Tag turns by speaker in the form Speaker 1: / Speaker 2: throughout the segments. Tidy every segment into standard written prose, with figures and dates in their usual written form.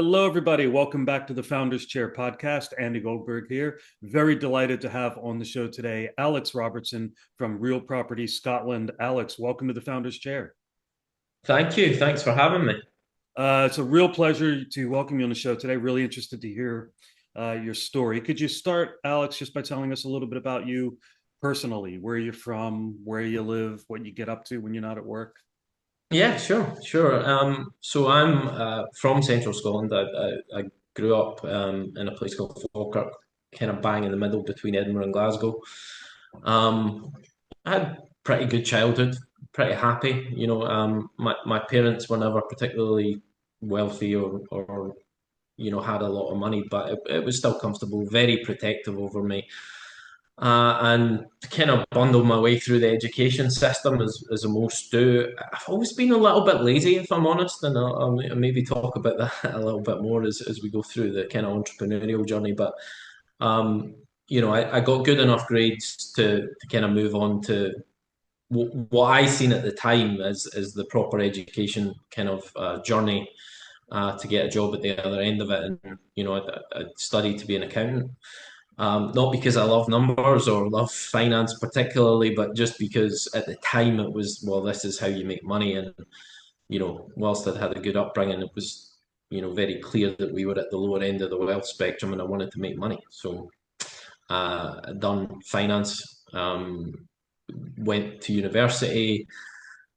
Speaker 1: Hello, everybody. Welcome back to the Founders Chair podcast. Andy Goldberg here. Very delighted to have on the show today Alex Robertson from Real Property Scotland. Alex, welcome to the Founders Chair.
Speaker 2: Thank you. Thanks for having me.
Speaker 1: It's a real pleasure to welcome you on the show today. Really interested to hear your story. Could you start, Alex, just by telling us a little bit about you personally, where you're from, where you live, what you get up to when you're not at work?
Speaker 2: Yeah, sure. So I'm from Central Scotland. I grew up in a place called Falkirk, kind of bang in the middle between Edinburgh and Glasgow. Um, I had pretty good childhood, pretty happy. My parents were never particularly wealthy or had a lot of money, but it was still comfortable, very protective over me. And to kind of bundle my way through the education system as most do. I've always been a little bit lazy, if I'm honest, and I'll maybe talk about that a little bit more as we go through the kind of entrepreneurial journey. But I got good enough grades to kind of move on to what I seen at the time as the proper education kind of journey to get a job at the other end of it. And I studied to be an accountant. Not because I love numbers or love finance particularly, but just because at the time it was, well, this is how you make money. And, whilst I'd had a good upbringing, it was, very clear that we were at the lower end of the wealth spectrum and I wanted to make money. So I'd done finance, went to university,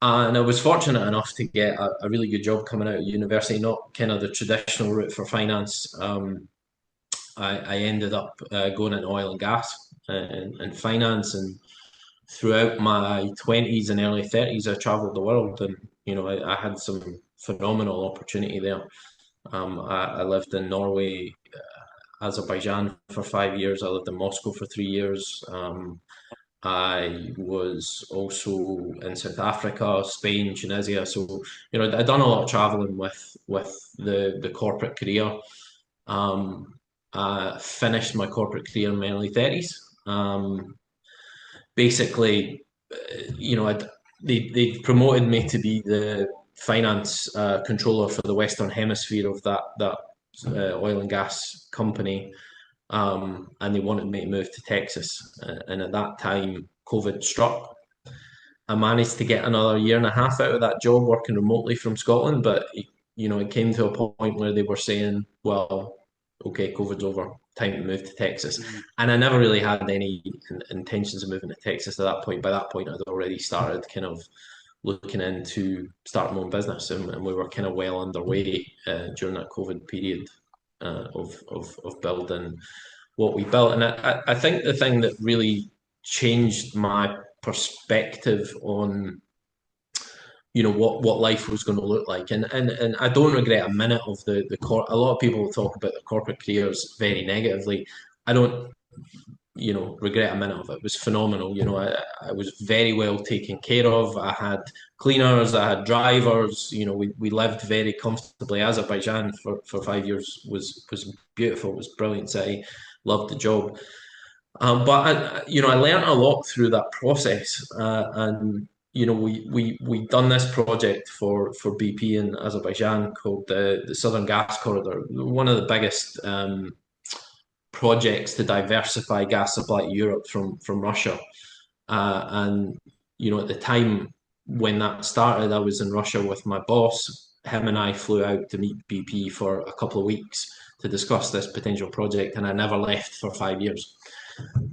Speaker 2: and I was fortunate enough to get a really good job coming out of university, not kind of the traditional route for finance. I ended up going into oil and gas and finance. And throughout my 20s and early 30s, I traveled the world, and I had some phenomenal opportunity there. I lived in Norway, Azerbaijan for 5 years. I lived in Moscow for 3 years. I was also in South Africa, Spain, Tunisia. So I'd done a lot of traveling with the corporate career. Um, I finished my corporate career in my early 30s. Basically, they promoted me to be the finance controller for the Western Hemisphere of that oil and gas company, and they wanted me to move to Texas. And at that time, COVID struck. I managed to get another year and a half out of that job working remotely from Scotland, but it came to a point where they were saying, "Well, okay, COVID's over, time to move to Texas."
Speaker 1: Mhm.
Speaker 2: And I never really had any intentions of moving to Texas at that point. By that point, I'd already started kind of looking into starting my own business, and we were kind of well underway during that COVID period of building what we built. And I think the thing that really changed my perspective on what life was going to look like, and I don't regret a minute of a lot of people talk about the corporate careers very negatively. I don't regret a minute of it. It was phenomenal. I was very well taken care of. I had cleaners, I had drivers. We lived very comfortably. Azerbaijan for 5 years was beautiful. It was a brilliant city. Loved the job. But I learned a lot through that process, and we done this project for BP in Azerbaijan called the Southern Gas Corridor, one of the biggest projects to diversify gas supply to Europe from Russia. And at the time when that started, I was in Russia with my boss. Him and I flew out to meet BP for a couple of weeks to discuss this potential project, and I never left for 5 years.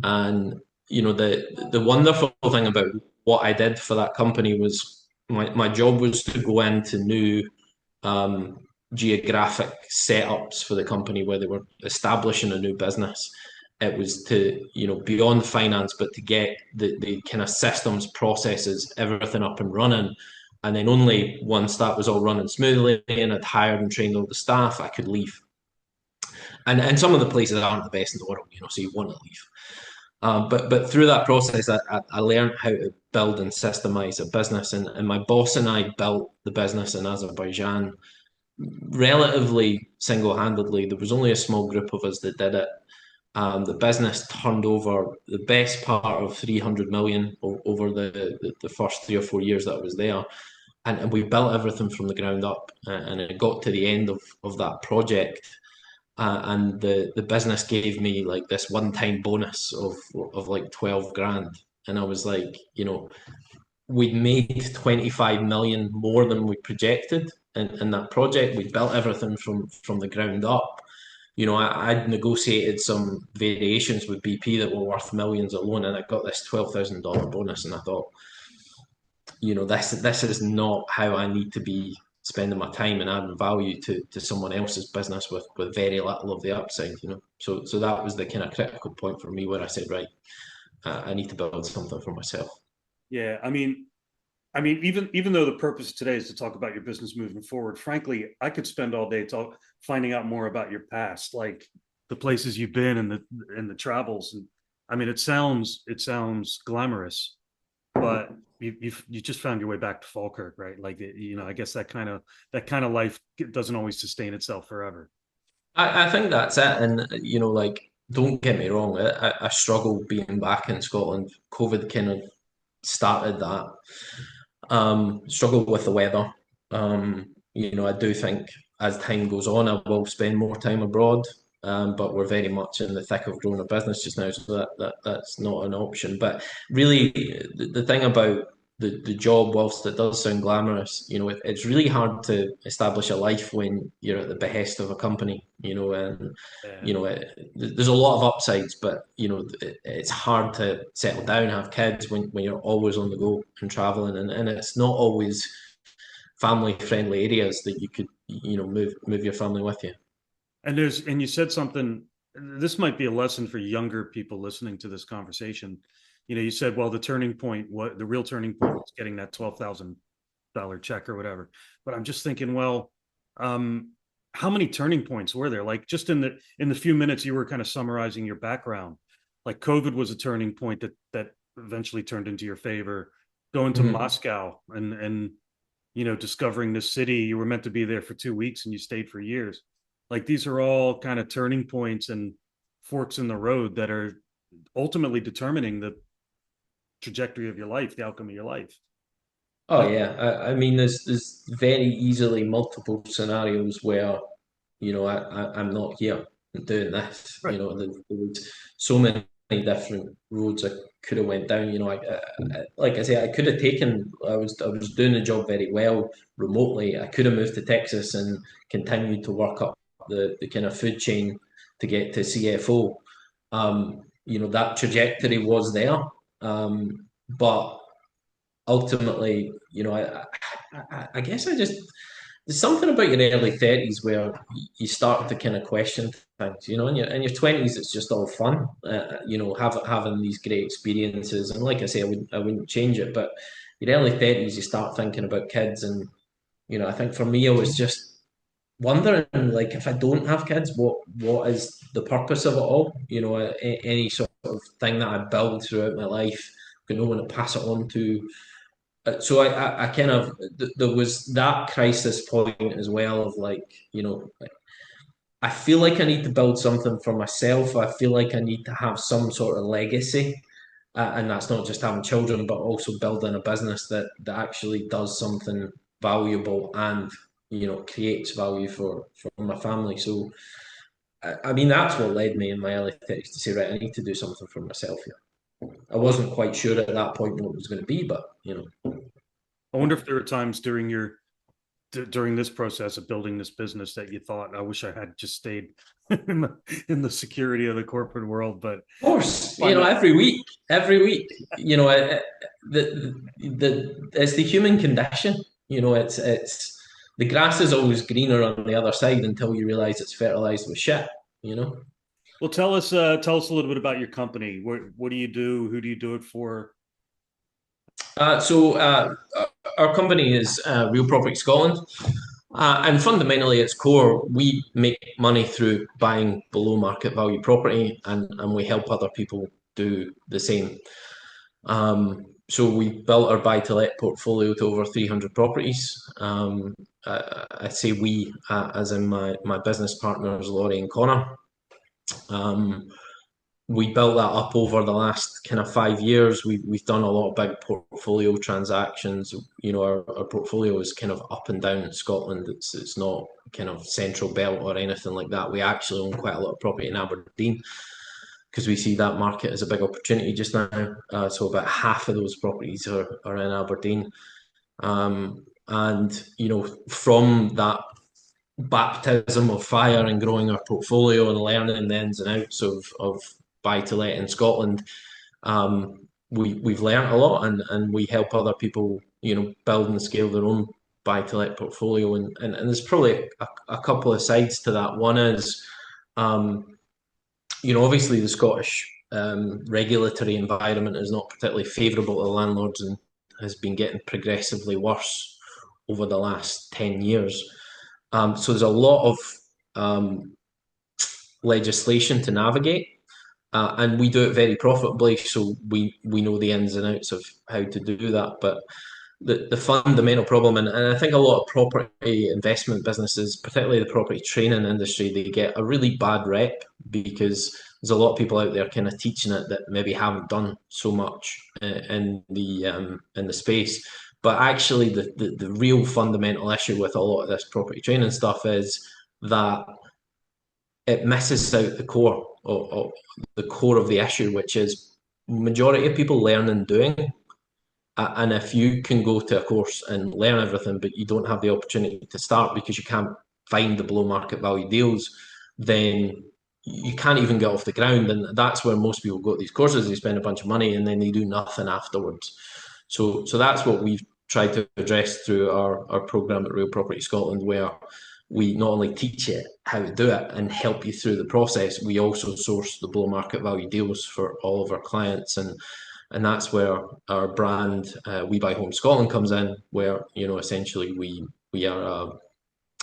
Speaker 2: And the wonderful thing about what I did for that company was my job was to go into new um, geographic setups for the company where they were establishing a new business. It was to, beyond finance, but to get the kind of systems, processes, everything up and running. And then only once that was all running smoothly and I'd hired and trained all the staff, I could leave. And some of the places aren't the best in the world, so you want to leave. But through that process, I learned how to build and systemize a business. And my boss and I built the business in Azerbaijan relatively single-handedly. There was only a small group of us that did it. The business turned over the best part of 300 million over the first 3 or 4 years that I was there. and we built everything from the ground up. And it got to the end of that project, and the business gave me like this one time bonus of like 12 grand, and I was like, we'd made 25 million more than we projected in that project. We built everything from the ground up. I'd negotiated some variations with BP that were worth millions alone, and I got this $12,000 bonus, and I thought, this is not how I need to be spending my time and adding value to someone else's business with very little of the upside. So that was the kind of critical point for me where I said, right, I need to build something for myself.
Speaker 1: Yeah, even though the purpose today is to talk about your business moving forward, frankly, I could spend all day finding out more about your past, like the places you've been and the travels. And it sounds glamorous, but you just found your way back to Falkirk, right? Like, I guess that kind of life doesn't always sustain itself forever.
Speaker 2: I think that's it. And, like, don't get me wrong, I struggle being back in Scotland. COVID kind of started that. Struggle with the weather. I do think as time goes on, I will spend more time abroad. But we're very much in the thick of growing a business just now, so that's not an option. But really, the thing about the job, whilst it does sound glamorous, it's really hard to establish a life when you're at the behest of a company, and
Speaker 1: Yeah.
Speaker 2: there's a lot of upsides, but it's hard to settle down, have kids when you're always on the go and traveling, and it's not always family friendly areas that you could move your family with you.
Speaker 1: And you said something, this might be a lesson for younger people listening to this conversation. You said, well, the real turning point was getting that $12,000 check or whatever. But I'm just thinking, well, how many turning points were there? Like, just in the few minutes you were kind of summarizing your background, like COVID was a turning point that eventually turned into your favor. Going to
Speaker 2: Mhm.
Speaker 1: Moscow and discovering this city, you were meant to be there for 2 weeks and you stayed for years. Like, these are all kind of turning points and forks in the road that are ultimately determining the trajectory of your life, the outcome of your life.
Speaker 2: Oh yeah, I mean, there's very easily multiple scenarios where I'm not here doing this.
Speaker 1: Right.
Speaker 2: There was so many different roads I could have went down. Like I say, I could have taken. I was doing the job very well remotely. I could have moved to Texas and continued to work up the kind of food chain to get to CFO. That trajectory was there, but ultimately, I guess there's something about your early 30s where you start to kind of question things. In your 20s, it's just all fun. Having these great experiences, and like I say, I wouldn't change it. But your early 30s, you start thinking about kids, and I think for me, I was just wondering, like, if I don't have kids, what is the purpose of it all? Any sort of thing that I build throughout my life, no one to pass it on to. So I kind of there was that crisis point as well of, like, I feel like I need to build something for myself. I feel like I need to have some sort of legacy, and that's not just having children, but also building a business that actually does something valuable and creates value for my family. So I mean, that's what led me in my early 30s to say, right, I need to do something for myself here. I wasn't quite sure at that point what it was going to be, but
Speaker 1: I wonder if there were times during this process of building this business that you thought, I wish I had just stayed in the security of the corporate world. But
Speaker 2: Of course,
Speaker 1: find that
Speaker 2: every week, it's the human condition. It's the grass is always greener on the other side until you realize it's fertilized with shit. You know.
Speaker 1: Well, tell us a little bit about your company. What do you do? Who do you do it for?
Speaker 2: So our company is Real Property Scotland, and fundamentally, its core, we make money through buying below market value property, and we help other people do the same. So we built our buy to let portfolio to over 300 properties. I say we, as in my business partners, Laurie and Connor. Um, we built that up over the last kind of 5 years. We've done a lot of big portfolio transactions. You know, our portfolio is kind of up and down in Scotland. It's not kind of central belt or anything like that. We actually own quite a lot of property in Aberdeen because we see that market as a big opportunity just now. So about half of those properties are in Aberdeen. And you know, from that baptism of fire and growing our portfolio and learning the ins and outs of buy to let in Scotland, we've learned a lot, and we help other people, you know, build and scale their own buy to let portfolio. And there's probably a couple of sides to that. One is, you know, obviously the Scottish regulatory environment is not particularly favourable to landlords and has been getting progressively worse over the last 10 years. So there's a lot of legislation to navigate, and we do it very profitably. So we know the ins and outs of how to do that. But the fundamental problem, and I think a lot of property investment businesses, particularly the property training industry, they get a really bad rep because there's a lot of people out there kind of teaching it that maybe haven't done so much in the space. But actually, the real fundamental issue with a lot of this property training stuff is that it misses out the core of the core of the issue, which is majority of people learn and doing. And if you can go to a course and learn everything, but you don't have the opportunity to start because you can't find the below market value deals, then you can't even get off the ground. And that's where most people go to these courses. They spend a bunch of money and then they do nothing afterwards. So that's what we've tried to address through our program at Real Property Scotland, where we not only teach you how to do it and help you through the process, we also source the below market value deals for all of our clients. And that's where our brand, We Buy Home Scotland, comes in, where, you know, essentially we are a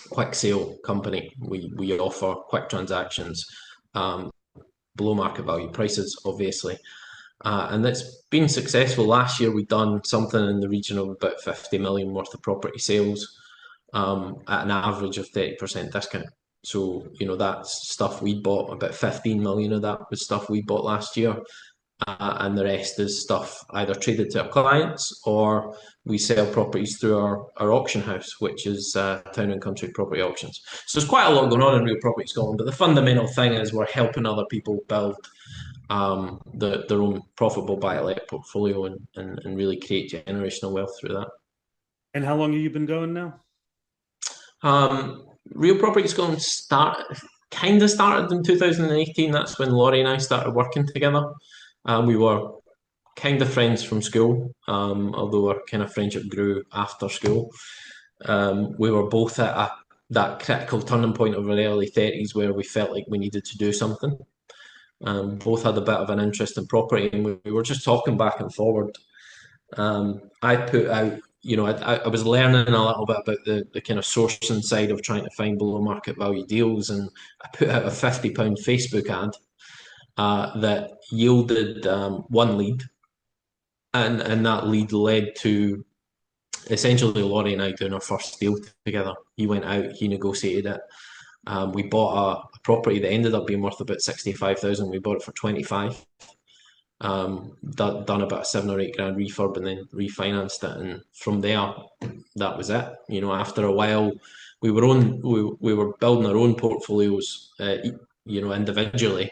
Speaker 2: quick sale company. We offer quick transactions, below market value prices, obviously. And it's been successful. Last year, we'd done something in the region of about 50 million worth of property sales, at an average of 30% discount. So, you know, that's stuff we bought. About 15 million of that was stuff we bought last year. And the rest is stuff either traded to our clients or we sell properties through our auction house, which is Town and Country Property Auctions. So there's quite a lot going on in Real Property Scotland, but the fundamental thing is we're helping other people build their own profitable buy-to-let portfolio and really create generational wealth through that.
Speaker 1: And how long have you been going now?
Speaker 2: Real Property Scotland kind of started in 2018. That's when Laurie and I started working together. We were kind of friends from school, although our kind of friendship grew after school. We were both at that critical turning point of our early 30s where we felt like we needed to do something. Both had a bit of an interest in property, and we were just talking back and forward. I put out, you know, I was learning a little bit about the kind of sourcing side of trying to find below market value deals, and I put out a £50 Facebook ad that yielded one lead, and that lead led to essentially Laurie and I doing our first deal together. He went out, he negotiated it. We bought a property that ended up being worth about 65,000. We bought it for 25. Done about a 7 or 8 grand refurb and then refinanced it, and from there, that was it. You know, after a while, we were building our own portfolios, you know, individually,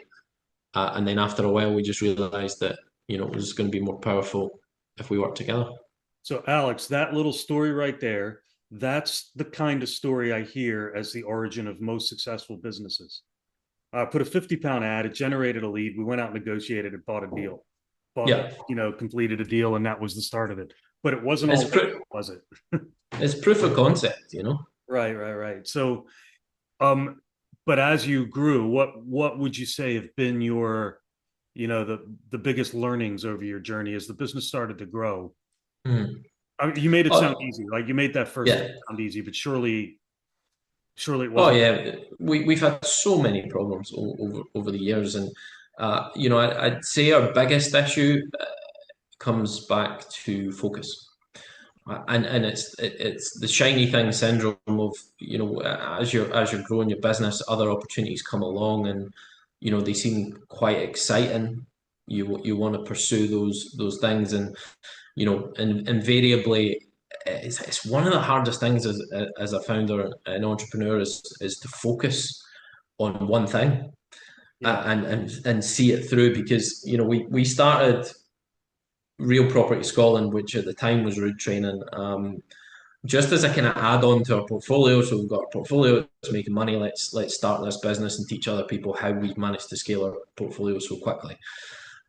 Speaker 2: and then after a while, we just realised that, you know, it was going to be more powerful if we worked together.
Speaker 1: So, Alex, that little story right there, that's the kind of story I hear as the origin of most successful businesses. Put a £50 ad, it generated a lead. We went out, negotiated, and bought a deal.
Speaker 2: Yeah,
Speaker 1: You know, completed a deal, and that was the start of it. But it wasn't
Speaker 2: it's
Speaker 1: all, was it?
Speaker 2: it's proof of concept, you know.
Speaker 1: Right. So, um, but as you grew, what would you say have been your, you know, the biggest learnings over your journey as the business started to grow?
Speaker 2: Mm.
Speaker 1: I mean, you made it sound
Speaker 2: Oh,
Speaker 1: easy, like you made that first
Speaker 2: yeah.
Speaker 1: sound easy, but surely it
Speaker 2: Oh
Speaker 1: wasn't.
Speaker 2: yeah, we've had so many problems over the years, and you know, I'd say our biggest issue comes back to focus. And it's the shiny thing syndrome of, you know, as you're growing your business, other opportunities come along, and they seem quite exciting. You want to pursue those things, and invariably, it's one of the hardest things as a founder and entrepreneur is to focus on one thing,
Speaker 1: Yeah.
Speaker 2: and see it through, because we started Real Property Scotland, which at the time was Route Training, just as a kind of add on to our portfolio. So we've got our portfolio, it's making money. Let's start this business and teach other people how we've managed to scale our portfolio so quickly.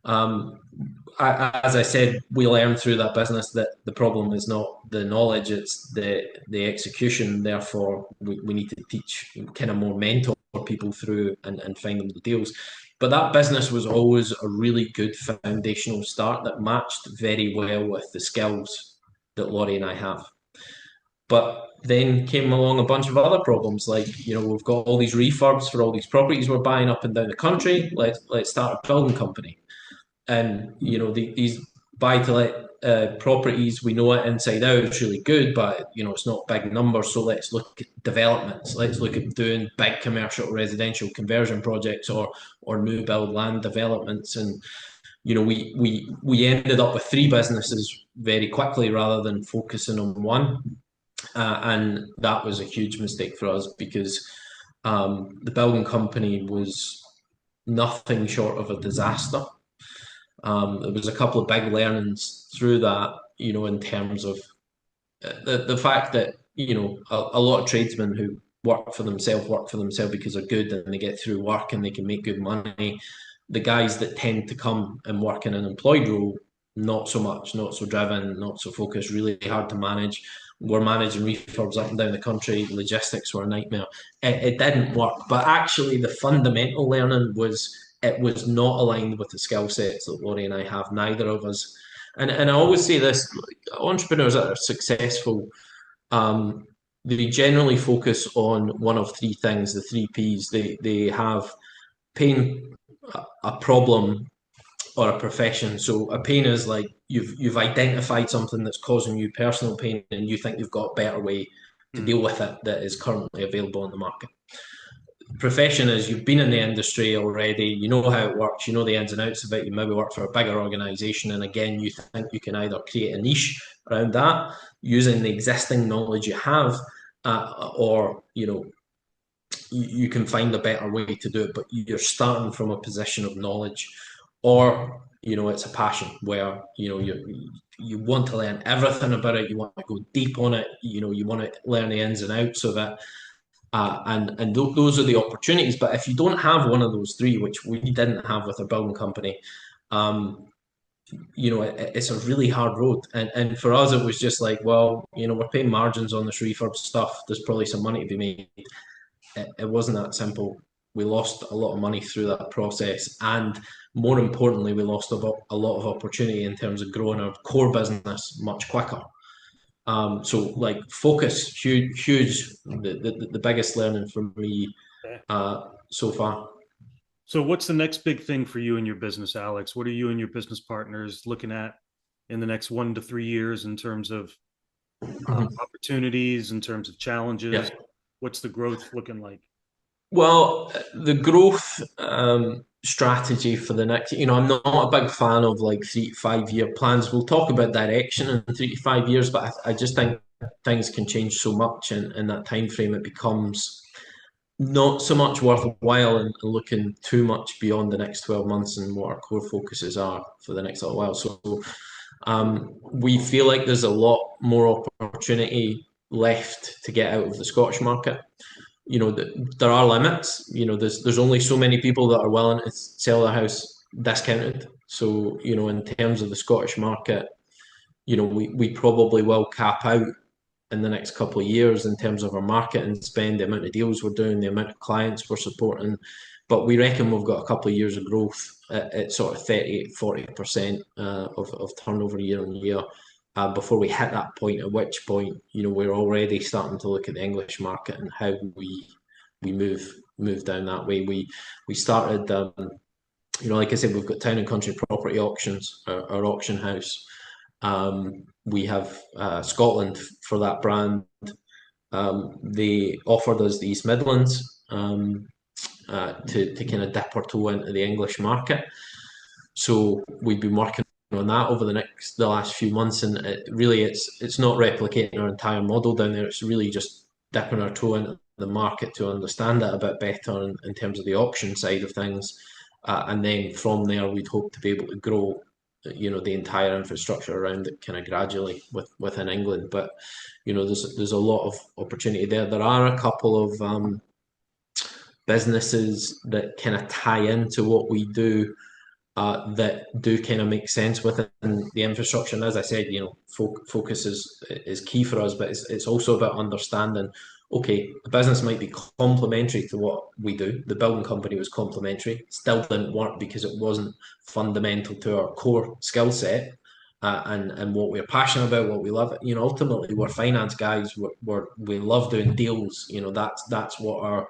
Speaker 2: As I said, we learned through that business that the problem is not the knowledge, it's the execution. Therefore, we need to teach, kind of more mentor people through and find them the deals. But that business was always a really good foundational start that matched very well with the skills that Laurie and I have. But then came along a bunch of other problems, like we've got all these refurbs for all these properties we're buying up and down the country. Let's start a building company, and these buy to let properties, we know it inside out, it's really good, but it's not big numbers. So let's look at developments. Let's look at doing big commercial residential conversion projects, or new build land developments. And we ended up with three businesses very quickly rather than focusing on one. And that was a huge mistake for us, because the building company was nothing short of a disaster. There was a couple of big learnings through that, in terms of the fact that a lot of tradesmen who work for themselves because they're good and they get through work and they can make good money. The guys that tend to come and work in an employed role, not so much, not so driven, not so focused, really hard to manage. We're managing refurbs up and down the country. Logistics were a nightmare. It didn't work. But actually, the fundamental learning was it was not aligned with the skill sets that Laurie and I have. Neither of us. And I always say this: entrepreneurs that are successful, they generally focus on one of three things, the three Ps. They have pain, a problem, or a profession. So a pain is like you've identified something that's causing you personal pain, and you think you've got a better way to deal with it that is currently available on the market. Profession is you've been in the industry already, you know how it works, you know the ins and outs of it, you maybe work for a bigger organization, and again, you think you can either create a niche around that using the existing knowledge you have, or you can find a better way to do it, but you're starting from a position of knowledge. Or it's a passion where you want to learn everything about it, you want to go deep on it, you want to learn the ins and outs of it. Those are the opportunities. But if you don't have one of those three, which we didn't have with our building company, it's a really hard road. And for us, it was just like, well, we're paying margins on this refurb stuff. There's probably some money to be made. It wasn't that simple. We lost a lot of money through that process, and more importantly, we lost a lot of opportunity in terms of growing our core business much quicker. So like focus, huge. The biggest learning for me so far.
Speaker 1: So what's the next big thing for you in your business, Alex? What are you and your business partners looking at in the next 1 to 3 years in terms of opportunities, in terms of challenges?
Speaker 2: Yeah.
Speaker 1: What's the growth looking like?
Speaker 2: Well, the growth strategy for the next, I'm not a big fan of like 3 to 5 year plans. We'll talk about direction in 3 to 5 years, but I just think things can change so much in that time frame. It becomes not so much worthwhile and looking too much beyond the next 12 months and what our core focuses are for the next little while. So we feel like there's a lot more opportunity left to get out of the Scottish market. There are limits. There's only so many people that are willing to sell their house discounted. So in terms of the Scottish market, we probably will cap out in the next couple of years in terms of our marketing spend, the amount of deals we're doing, the amount of clients we're supporting. But we reckon we've got a couple of years of growth at sort of 38-40% of turnover year on year before we hit that point, at which point, we're already starting to look at the English market and how we move down that way. We started, like I said, we've got Town and Country Property Auctions, our auction house. We have Scotland for that brand. They offered us the East Midlands. to kind of dip our toe into the English market. So we've been working on that over the last few months, and it's not replicating our entire model down there. It's really just dipping our toe into the market to understand it a bit better in terms of the auction side of things, and then from there we'd hope to be able to grow, the entire infrastructure around it kind of gradually within England. But there's a lot of opportunity there. There are a couple of businesses that kind of tie into what we do, that do kind of make sense within the infrastructure. And as I said, focus is key for us, but it's also about understanding, okay, the business might be complementary to what we do. The building company was complementary, still didn't work because it wasn't fundamental to our core skill set. And what we're passionate about, what we love. Ultimately, we're finance guys. We love doing deals. That's what our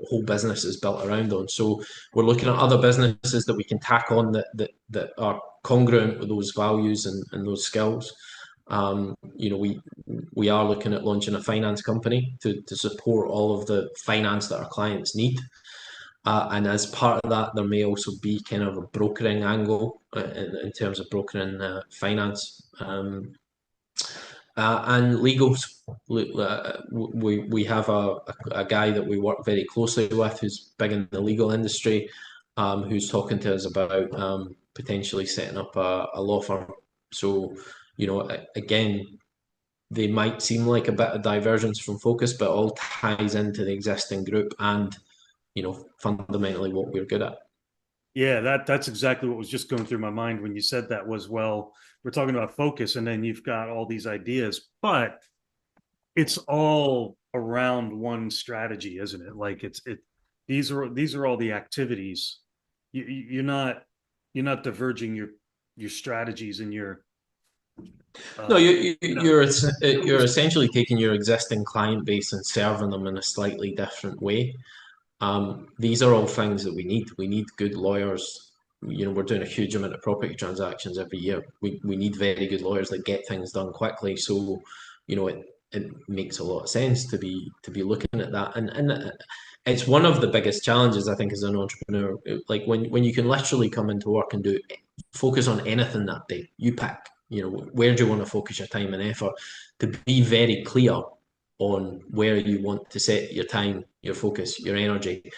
Speaker 2: whole business is built around on. So we're looking at other businesses that we can tack on that are congruent with those values and those skills. We are looking at launching a finance company to support all of the finance that our clients need. And as part of that, there may also be kind of a brokering angle in terms of brokering finance and legals. We have a guy that we work very closely with who's big in the legal industry, who's talking to us about potentially setting up a law firm. So, again, they might seem like a bit of divergence from focus, but all ties into the existing group and fundamentally what we're good at.
Speaker 1: Yeah, that's exactly what was just going through my mind when you said that. Was, well, we're talking about focus, and then you've got all these ideas, but it's all around one strategy, isn't it? Like these are all the activities. You're not diverging your strategies and your
Speaker 2: No, you're essentially taking your existing client base and serving them in a slightly different way. These are all things that we need. We need good lawyers. We're doing a huge amount of property transactions every year. We need very good lawyers that get things done quickly. So, it makes a lot of sense to be looking at that. And it's one of the biggest challenges, I think, as an entrepreneur. Like when you can literally come into work and focus on anything that day, you pick. Where do you want to focus your time and effort? To be very clear on where you want to set your time, your focus, your energy.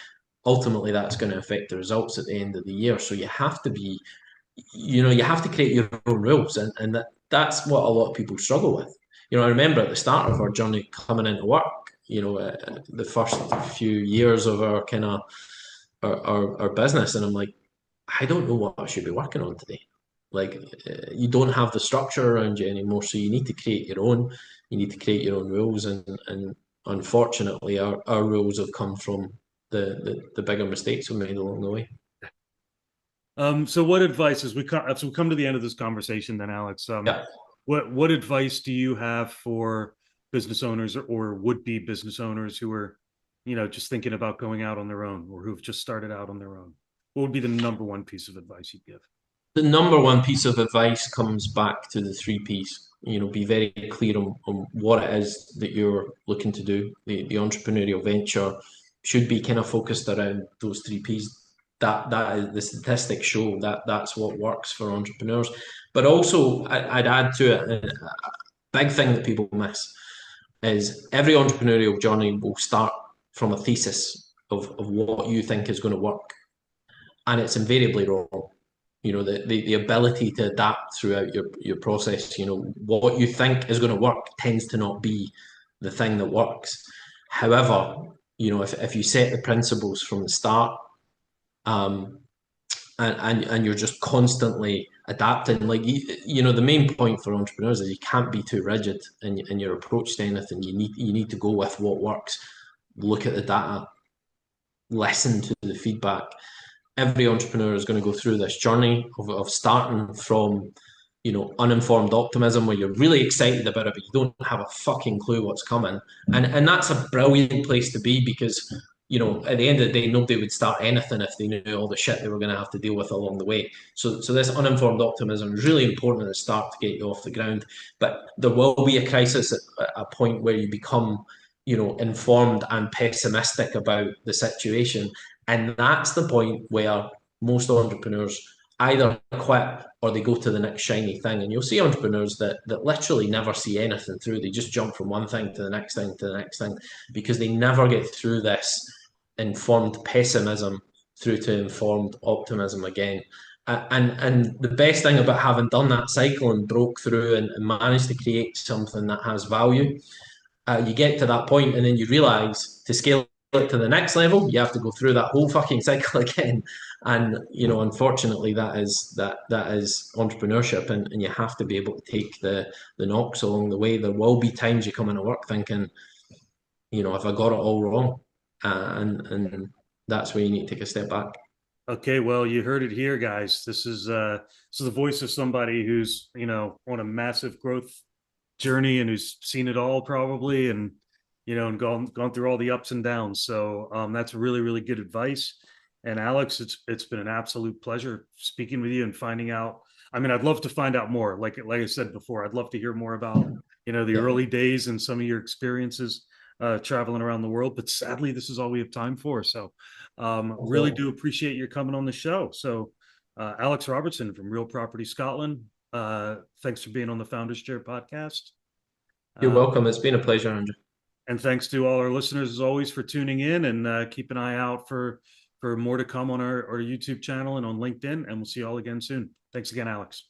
Speaker 2: Ultimately, that's going to affect the results at the end of the year. So you have to be, you have to create your own rules, and that's what a lot of people struggle with. I remember at the start of our journey coming into work, the first few years of our kind of our business, and I'm like, I don't know what I should be working on today. Like, you don't have the structure around you anymore, so you need to create your own. You need to create your own rules, and unfortunately, our rules have come from the bigger mistakes we made along the way.
Speaker 1: So what advice as we come to the end of this conversation then, Alex,
Speaker 2: Yeah.
Speaker 1: what advice do you have for business owners or would-be business owners who are, just thinking about going out on their own or who've just started out on their own? What would be the number one piece of advice you'd give?
Speaker 2: The number one piece of advice comes back to the 3 Ps. Be very clear on what it is that you're looking to do. The entrepreneurial venture should be kind of focused around those 3 Ps. That is, the statistics show that's what works for entrepreneurs. But also, I'd add to it, a big thing that people miss is every entrepreneurial journey will start from a thesis of what you think is going to work, and it's invariably wrong. The ability to adapt throughout your process. What you think is going to work tends to not be the thing that works. However, if you set the principles from the start, and you're just constantly adapting, like the main point for entrepreneurs is you can't be too rigid in your approach to anything. You need to go with what works. Look at the data, listen to the feedback. Every entrepreneur is going to go through this journey of starting from, uninformed optimism where you're really excited about it, but you don't have a fucking clue what's coming. And that's a brilliant place to be because, at the end of the day, nobody would start anything if they knew all the shit they were going to have to deal with along the way. So this uninformed optimism is really important at the start to get you off the ground. But there will be a crisis at a point where you become informed and pessimistic about the situation. And that's the point where most entrepreneurs either quit or they go to the next shiny thing. And you'll see entrepreneurs that literally never see anything through. They just jump from one thing to the next thing to the next thing because they never get through this informed pessimism through to informed optimism again. And the best thing about having done that cycle and broke through and managed to create something that has value, you get to that point and then you realize to scale it to the next level, you have to go through that whole fucking cycle again. And unfortunately, that is entrepreneurship, and you have to be able to take the knocks along the way. There will be times you come into work thinking, have I got it all wrong? And that's where you need to take a step back.
Speaker 1: Okay, well, you heard it here, guys. This is the voice of somebody who's, on a massive growth journey and who's seen it all probably, and and gone through all the ups and downs. So that's really, really good advice. And Alex, it's been an absolute pleasure speaking with you and finding out. I mean, I'd love to find out more. Like I said before, I'd love to hear more about the
Speaker 2: Yeah.
Speaker 1: early days and some of your experiences traveling around the world. But sadly, this is all we have time for. So really do appreciate your coming on the show. So Alex Robertson from Real Property Scotland. Thanks for being on the Founders Chair podcast.
Speaker 2: You're welcome. It's been a pleasure, Andrew.
Speaker 1: And thanks to all our listeners, as always, for tuning in, and keep an eye out for more to come on our YouTube channel and on LinkedIn. And we'll see you all again soon. Thanks again, Alex.